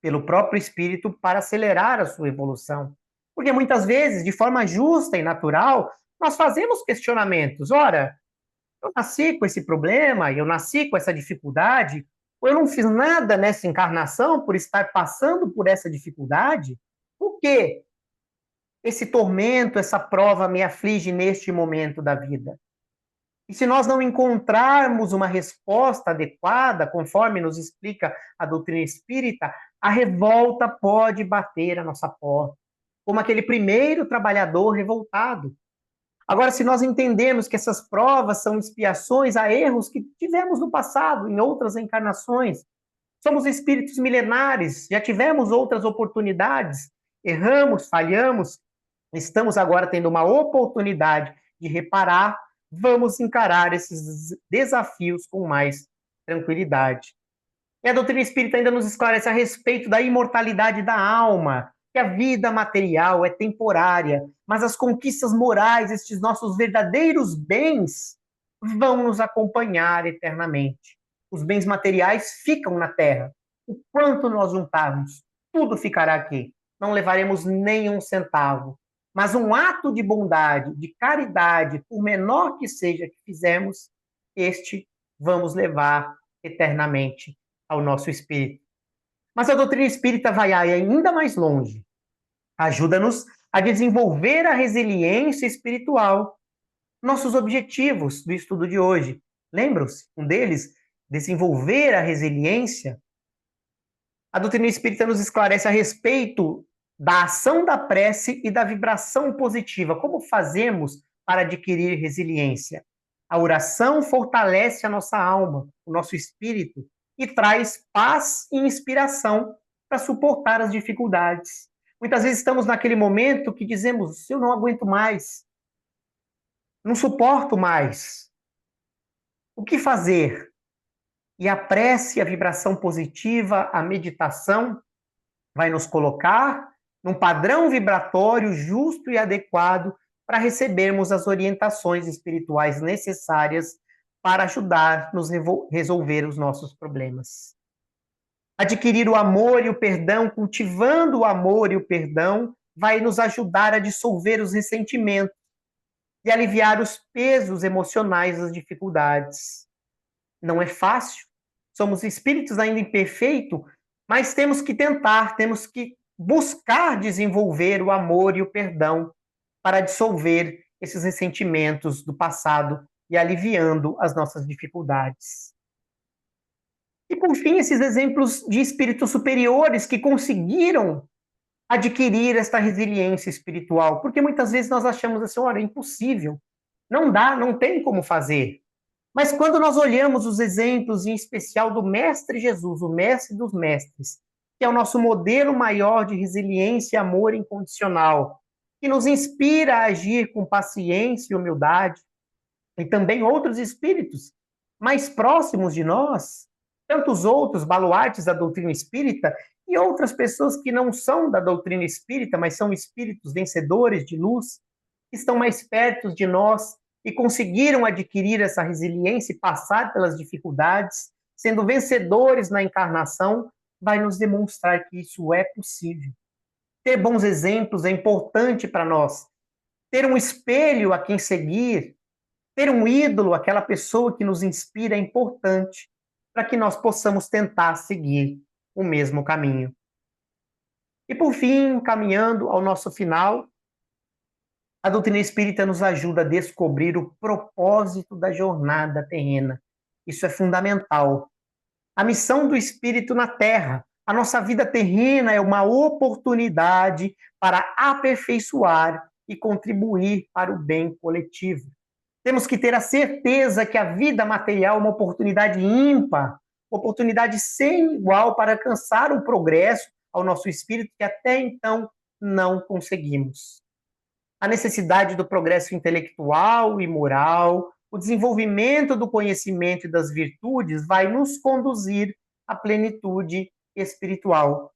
pelo próprio Espírito para acelerar a sua evolução. Porque muitas vezes, de forma justa e natural, nós fazemos questionamentos. Ora, eu nasci com esse problema, eu nasci com essa dificuldade, ou eu não fiz nada nessa encarnação por estar passando por essa dificuldade? Por quê? Esse tormento, essa prova me aflige neste momento da vida. E se nós não encontrarmos uma resposta adequada, conforme nos explica a doutrina espírita, a revolta pode bater a nossa porta, como aquele primeiro trabalhador revoltado. Agora, se nós entendemos que essas provas são expiações a erros que tivemos no passado, em outras encarnações, somos espíritos milenares, já tivemos outras oportunidades, erramos, falhamos, estamos agora tendo uma oportunidade de reparar, vamos encarar esses desafios com mais tranquilidade. E a doutrina espírita ainda nos esclarece a respeito da imortalidade da alma, que a vida material é temporária, mas as conquistas morais, estes nossos verdadeiros bens, vão nos acompanhar eternamente. Os bens materiais ficam na terra. O quanto nós juntarmos, tudo ficará aqui. Não levaremos nenhum centavo. Mas um ato de bondade, de caridade, por menor que seja que fizermos, este vamos levar eternamente ao nosso espírito. Mas a doutrina espírita vai ainda mais longe. Ajuda-nos a desenvolver a resiliência espiritual. Nossos objetivos do estudo de hoje. Lembram-se? Um deles, desenvolver a resiliência. A doutrina espírita nos esclarece a respeito da ação da prece e da vibração positiva. Como fazemos para adquirir resiliência? A oração fortalece a nossa alma, o nosso espírito, e traz paz e inspiração para suportar as dificuldades. Muitas vezes estamos naquele momento que dizemos, eu não aguento mais, não suporto mais. O que fazer? E a prece, a vibração positiva, a meditação, vai nos colocar num padrão vibratório justo e adequado para recebermos as orientações espirituais necessárias para ajudar-nos a resolver os nossos problemas. Adquirir o amor e o perdão, cultivando o amor e o perdão, vai nos ajudar a dissolver os ressentimentos e aliviar os pesos emocionais das dificuldades. Não é fácil, somos espíritos ainda imperfeitos, mas temos que tentar, temos que buscar desenvolver o amor e o perdão para dissolver esses ressentimentos do passado e aliviando as nossas dificuldades. E, por fim, esses exemplos de espíritos superiores que conseguiram adquirir esta resiliência espiritual, porque muitas vezes nós achamos assim, olha, é impossível, não dá, não tem como fazer. Mas quando nós olhamos os exemplos, em especial do Mestre Jesus, o Mestre dos Mestres, que é o nosso modelo maior de resiliência e amor incondicional, que nos inspira a agir com paciência e humildade, e também outros espíritos mais próximos de nós, tantos outros baluartes da doutrina espírita e outras pessoas que não são da doutrina espírita, mas são espíritos vencedores de luz, que estão mais perto de nós e conseguiram adquirir essa resiliência e passar pelas dificuldades, sendo vencedores na encarnação, vai nos demonstrar que isso é possível. Ter bons exemplos é importante para nós. Ter um espelho a quem seguir, ter um ídolo, aquela pessoa que nos inspira, é importante para que nós possamos tentar seguir o mesmo caminho. E por fim, caminhando ao nosso final, a doutrina espírita nos ajuda a descobrir o propósito da jornada terrena. Isso é fundamental. A missão do espírito na Terra. A nossa vida terrena é uma oportunidade para aperfeiçoar e contribuir para o bem coletivo. Temos que ter a certeza que a vida material é uma oportunidade ímpar, oportunidade sem igual para alcançar o progresso ao nosso espírito que até então não conseguimos. A necessidade do progresso intelectual e moral, o desenvolvimento do conhecimento e das virtudes vai nos conduzir à plenitude espiritual.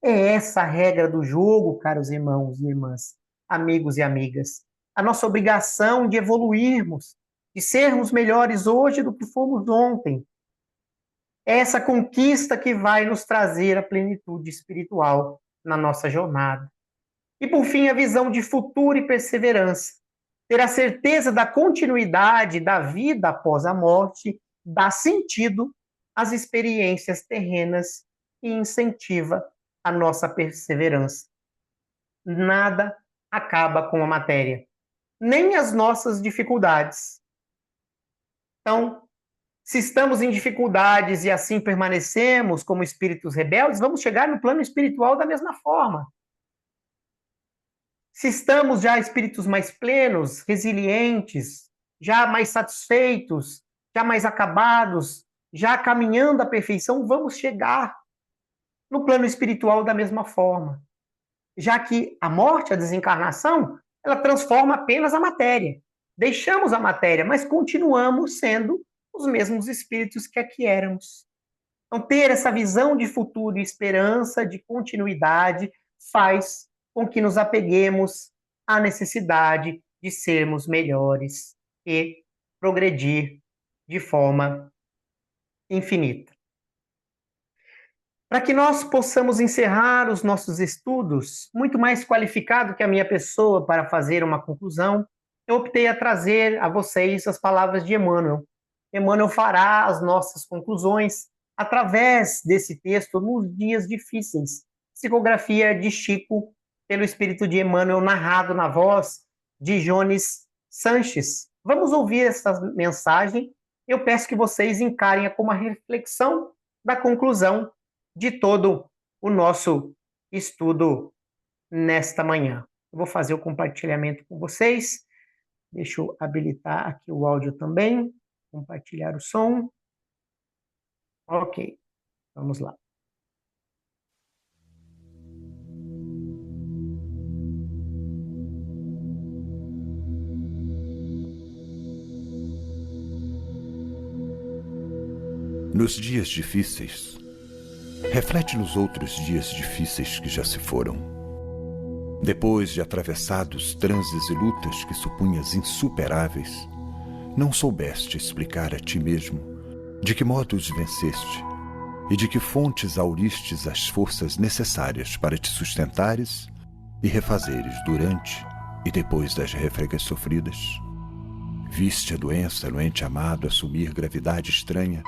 É essa a regra do jogo, caros irmãos e irmãs, amigos e amigas. A nossa obrigação de evoluirmos, de sermos melhores hoje do que fomos ontem. É essa conquista que vai nos trazer a plenitude espiritual na nossa jornada. E, por fim, a visão de futuro e perseverança. Ter a certeza da continuidade da vida após a morte dá sentido às experiências terrenas e incentiva a nossa perseverança. Nada acaba com a matéria, nem as nossas dificuldades. Então, se estamos em dificuldades e assim permanecemos como espíritos rebeldes, vamos chegar no plano espiritual da mesma forma. Se estamos já espíritos mais plenos, resilientes, já mais satisfeitos, já mais acabados, já caminhando à perfeição, vamos chegar no plano espiritual da mesma forma. Já que a morte, a desencarnação, ela transforma apenas a matéria. Deixamos a matéria, mas continuamos sendo os mesmos espíritos que aqui éramos. Então, ter essa visão de futuro e esperança, de continuidade, faz com que nos apeguemos à necessidade de sermos melhores e progredir de forma infinita. Para que nós possamos encerrar os nossos estudos, muito mais qualificado que a minha pessoa para fazer uma conclusão, eu optei a trazer a vocês as palavras de Emmanuel. Emmanuel fará as nossas conclusões através desse texto nos dias difíceis. Psicografia de Chico, pelo espírito de Emmanuel, narrado na voz de Jones Sanches. Vamos ouvir essa mensagem. Eu peço que vocês encarem-a como uma reflexão da conclusão de todo o nosso estudo nesta manhã. Eu vou fazer o compartilhamento com vocês. Deixa eu habilitar aqui o áudio também. Compartilhar o som. Ok, vamos lá.
Nos dias difíceis, reflete nos outros dias difíceis que já se foram. Depois de atravessados transes e lutas que supunhas insuperáveis, não soubeste explicar a ti mesmo de que modo os venceste e de que fontes auristes as forças necessárias para te sustentares e refazeres durante e depois das refregas sofridas. Viste a doença no ente amado assumir gravidade estranha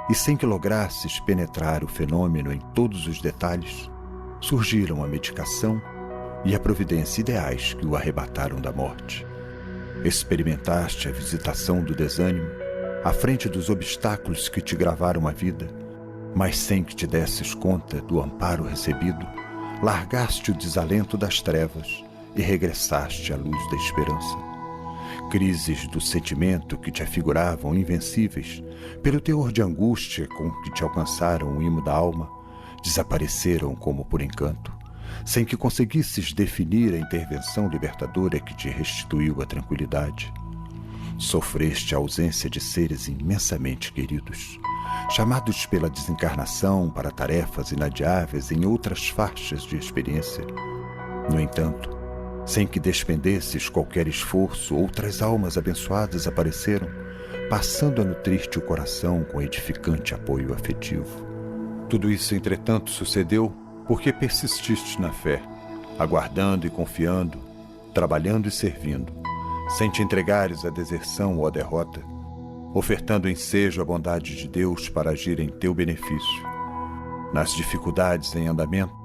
e sem que lograsses penetrar o fenômeno em todos os detalhes, surgiram a medicação e a providência ideais que o arrebataram da morte. Experimentaste a visitação do desânimo à frente dos obstáculos que te gravaram a vida, mas sem que te desses conta do amparo recebido, largaste o desalento das trevas e regressaste à luz da esperança. Crises do sentimento que te afiguravam invencíveis, pelo teor de angústia com que te alcançaram o imo da alma, desapareceram como por encanto, sem que conseguisses definir a intervenção libertadora que te restituiu a tranquilidade. Sofreste a ausência de seres imensamente queridos, chamados pela desencarnação para tarefas inadiáveis em outras faixas de experiência. No entanto, sem que despendesses qualquer esforço, outras almas abençoadas apareceram, passando a nutrir-te o coração com edificante apoio afetivo. Tudo isso, entretanto, sucedeu porque persististe na fé, aguardando e confiando, trabalhando e servindo, sem te entregares à deserção ou à derrota, ofertando ensejo à bondade de Deus para agir em teu benefício. Nas dificuldades em andamento,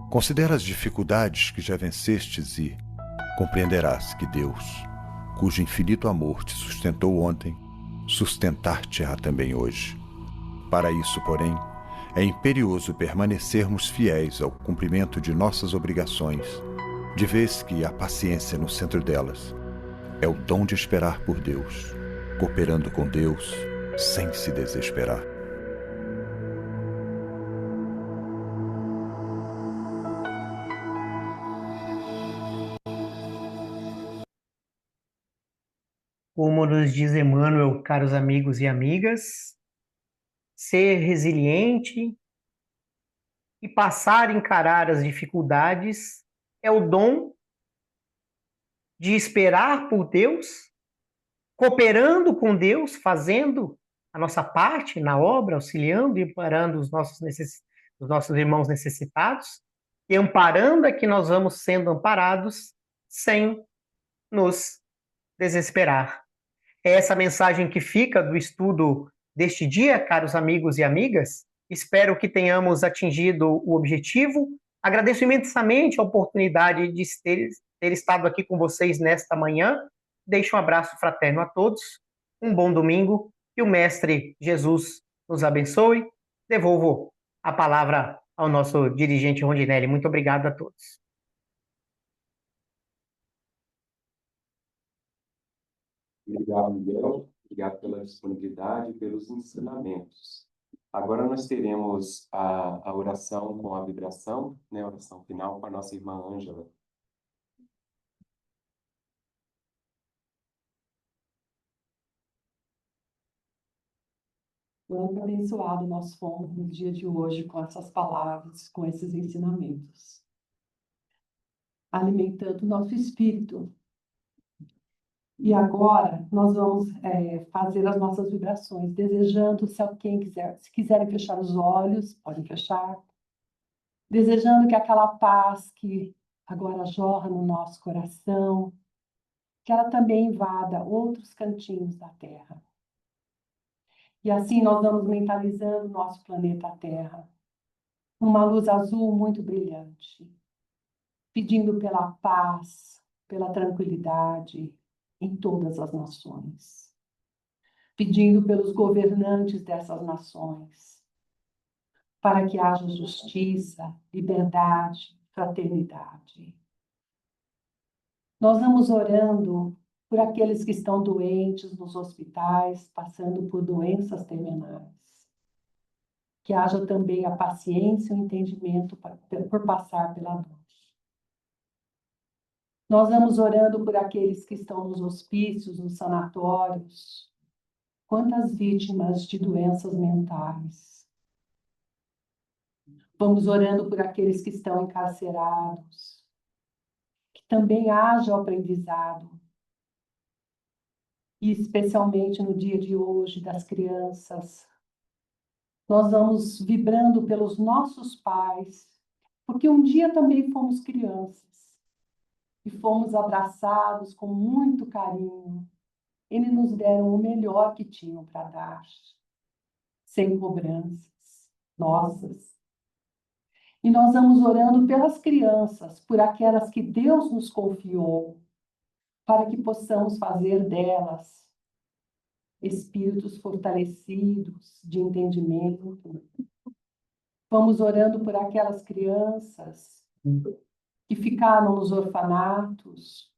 considera as dificuldades que já vencestes e compreenderás que Deus, cujo infinito amor te sustentou ontem, sustentar-te-á também hoje. Para isso, porém, é imperioso permanecermos fiéis ao cumprimento de nossas obrigações, de vez que a paciência no centro delas é o dom de esperar por Deus, cooperando com Deus sem se desesperar.
Como nos diz Emmanuel, caros amigos e amigas, ser resiliente e passar a encarar as dificuldades é o dom de esperar por Deus, cooperando com Deus, fazendo a nossa parte na obra, auxiliando e amparando os nossos irmãos necessitados, e amparando é que nós vamos sendo amparados sem nos desesperar. É essa mensagem que fica do estudo deste dia, caros amigos e amigas. Espero que tenhamos atingido o objetivo. Agradeço imensamente a oportunidade de ter estado aqui com vocês nesta manhã. Deixo um abraço fraterno a todos. Um bom domingo. Que o Mestre Jesus nos abençoe. Devolvo a palavra ao nosso dirigente Rondinelli. Muito obrigado a todos.
Obrigado, Miguel. Obrigado pela disponibilidade e pelos ensinamentos. Agora nós teremos a oração com a vibração, né, a oração final com a nossa irmã Ângela.
Quanto abençoado nós fomos no dia de hoje com essas palavras, com esses ensinamentos, alimentando o nosso espírito. E agora nós vamos fazer as nossas vibrações, desejando, se alguém quiser, se quiserem fechar os olhos, podem fechar, desejando que aquela paz que agora jorra no nosso coração, que ela também invada outros cantinhos da Terra. E assim nós vamos mentalizando o nosso planeta Terra, uma luz azul muito brilhante, pedindo pela paz, pela tranquilidade em todas as nações, pedindo pelos governantes dessas nações, para que haja justiça, liberdade, fraternidade. Nós vamos orando por aqueles que estão doentes nos hospitais, passando por doenças terminais. Que haja também a paciência e o entendimento por passar pela dor. Nós vamos orando por aqueles que estão nos hospícios, nos sanatórios. Quantas vítimas de doenças mentais. Vamos orando por aqueles que estão encarcerados. Que também haja o aprendizado. E especialmente no dia de hoje das crianças. Nós vamos vibrando pelos nossos pais, porque um dia também fomos crianças e fomos abraçados com muito carinho. Eles nos deram o melhor que tinham para dar, sem cobranças nossas. E nós vamos orando pelas crianças, por aquelas que Deus nos confiou, para que possamos fazer delas espíritos fortalecidos de entendimento. Vamos orando por aquelas crianças que ficaram nos orfanatos,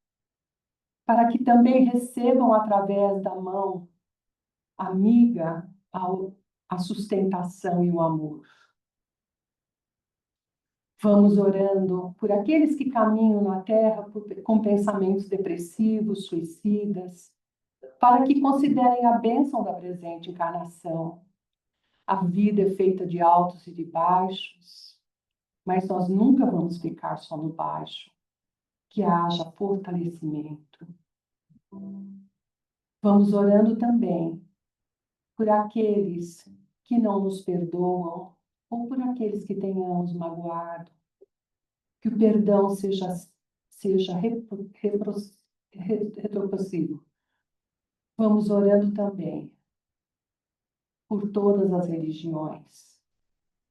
para que também recebam através da mão amiga a sustentação e o amor. Vamos orando por aqueles que caminham na Terra com pensamentos depressivos, suicidas, para que considerem a bênção da presente encarnação. A vida é feita de altos e de baixos, mas nós nunca vamos ficar só no baixo. Que haja fortalecimento. Vamos orando também por aqueles que não nos perdoam ou por aqueles que tenhamos magoado. Que o perdão seja retropossível. Vamos orando também por todas as religiões.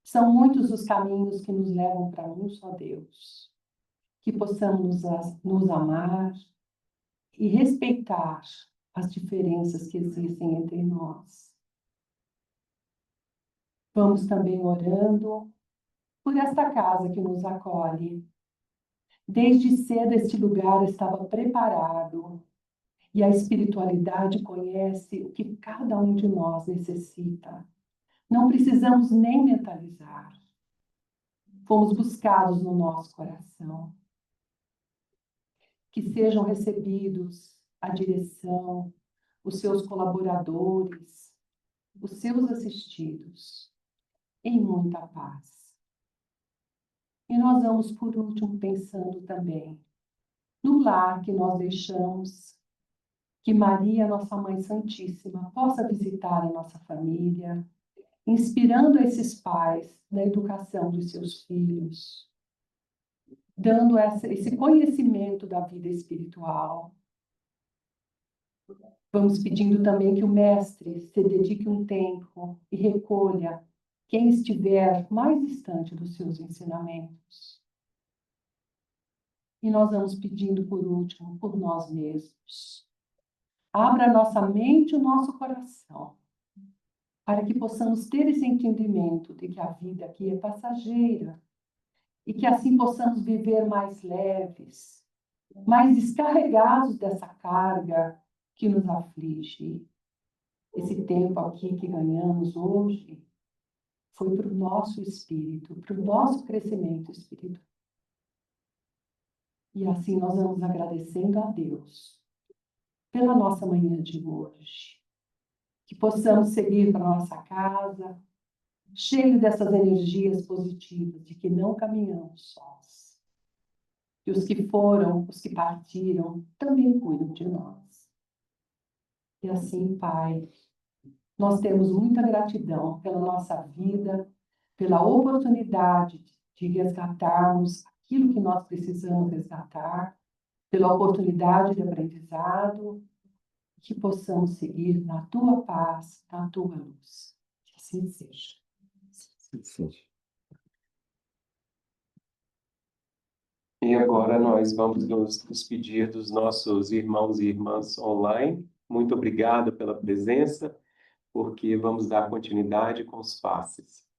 São muitos os caminhos que nos levam para um só Deus. Que possamos nos amar e respeitar as diferenças que existem entre nós. Vamos também orando por esta casa que nos acolhe. Desde cedo este lugar estava preparado e a espiritualidade conhece o que cada um de nós necessita. Não precisamos nem mentalizar. Fomos buscados no nosso coração. Que sejam recebidos a direção, os seus colaboradores, os seus assistidos, em muita paz. E nós vamos, por último, pensando também no lar que nós deixamos, que Maria, nossa Mãe Santíssima, possa visitar a nossa família, inspirando esses pais na educação dos seus filhos, dando esse conhecimento da vida espiritual. Vamos pedindo também que o Mestre se dedique um tempo e recolha quem estiver mais distante dos seus ensinamentos. E nós vamos pedindo, por último, por nós mesmos. Abra a nossa mente e o nosso coração, para que possamos ter esse entendimento de que a vida aqui é passageira e que assim possamos viver mais leves, mais descarregados dessa carga que nos aflige. Esse tempo aqui que ganhamos hoje foi para o nosso espírito, para o nosso crescimento espiritual. E assim nós vamos agradecendo a Deus pela nossa manhã de hoje. Que possamos seguir para a nossa casa, cheio dessas energias positivas, de que não caminhamos sós. E os que foram, os que partiram, também cuidam de nós. E assim, Pai, nós temos muita gratidão pela nossa vida, pela oportunidade de resgatarmos aquilo que nós precisamos resgatar, pela oportunidade de aprendizado, que possamos seguir na Tua paz, na Tua luz. Que assim seja.
Sim. E agora nós vamos nos despedir dos nossos irmãos e irmãs online. Muito obrigado pela presença, porque vamos dar continuidade com os passes.